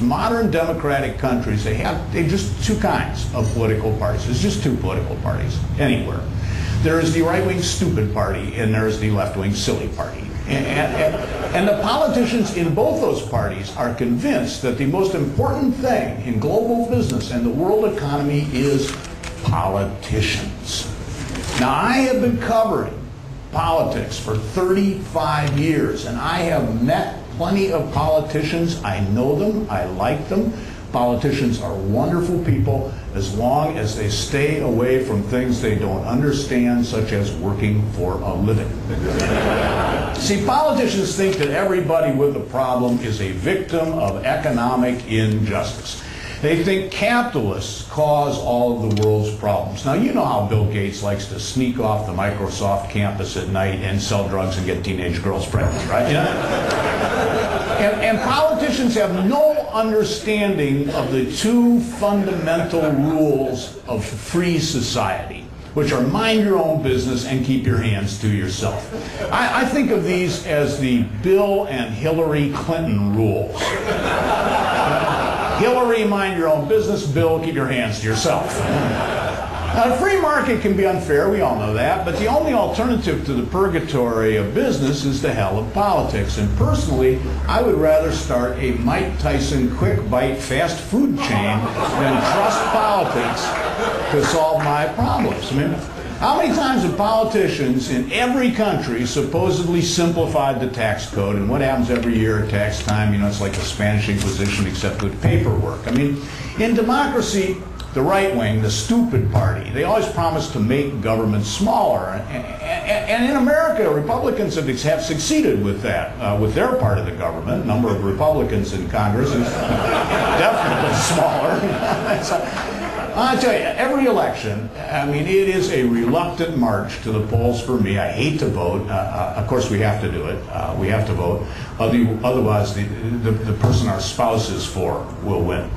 modern democratic countries, they have just two kinds of political parties. There's just two political parties anywhere. There is the right-wing stupid party, and there is the left-wing silly party. And the politicians in both those parties are convinced that the most important thing in global business and the world economy is politicians. Now, I have been covering politics for 35 years, and I have met plenty of politicians. I know them. I like them. Politicians are wonderful people as long as they stay away from things they don't understand, such as working for a living. See, politicians think that everybody with a problem is a victim of economic injustice. They think capitalists cause all of the world's problems. Now, you know how Bill Gates likes to sneak off the Microsoft campus at night and sell drugs and get teenage girls pregnant, right? You know? And politicians have no understanding of the two fundamental rules of free society, which are mind your own business and keep your hands to yourself. I think of these as the Bill and Hillary Clinton rules. Hillary, mind your own business. Bill, keep your hands to yourself. Now, the free market can be unfair, we all know that, but the only alternative to the purgatory of business is the hell of politics. And personally, I would rather start a Mike Tyson quick bite fast food chain than trust politics to solve my problems. I mean, how many times have politicians in every country supposedly simplified the tax code, and what happens every year at tax time? You know, it's like the Spanish Inquisition except with paperwork. I mean, in democracy, the right wing, the stupid party, they always promise to make government smaller. And in America, Republicans have succeeded with that, with their part of the government. A number of Republicans in Congress is definitely smaller. I tell you, every election, I mean, it is a reluctant march to the polls for me. I hate to vote. Of course, we have to do it. We have to vote. Otherwise, the person our spouse is for will win.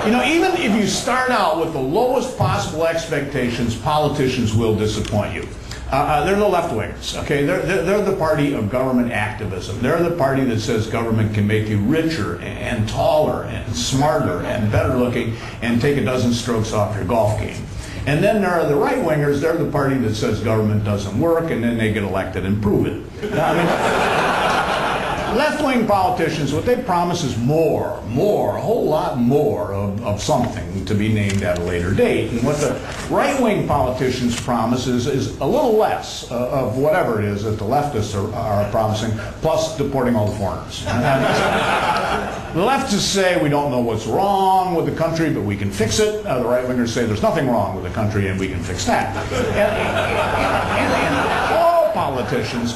You know, even if you start out with the lowest possible expectations, politicians will disappoint you. They're the left-wingers, okay? They're the party of government activism. They're the party that says government can make you richer and taller and smarter and better looking and take a dozen strokes off your golf game. And then there are the right-wingers. They're the party that says government doesn't work, and then they get elected and prove it. I mean, left-wing politicians, what they promise is more, a whole lot more of something to be named at a later date. And what the right-wing politicians promise is a little less of whatever it is that the leftists are promising, plus deporting all the foreigners. The leftists say we don't know what's wrong with the country, but we can fix it. The right-wingers say there's nothing wrong with the country and we can fix that.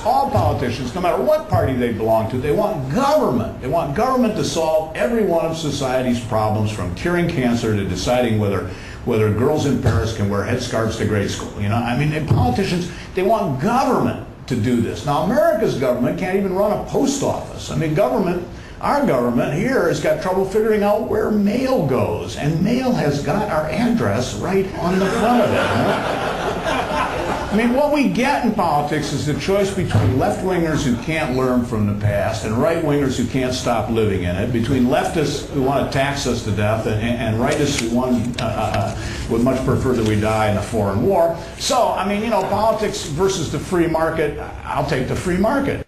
All politicians, no matter what party they belong to, they want government. They want government to solve every one of society's problems, from curing cancer to deciding whether girls in Paris can wear headscarves to grade school. You know, I mean, politicians, they want government to do this. Now, America's government can't even run a post office. I mean, our government here has got trouble figuring out where mail goes, and mail has got our address right on the front of it. Huh? I mean, what we get in politics is the choice between left-wingers who can't learn from the past and right-wingers who can't stop living in it, between leftists who want to tax us to death and rightists who would much prefer that we die in a foreign war. So, I mean, you know, politics versus the free market, I'll take the free market.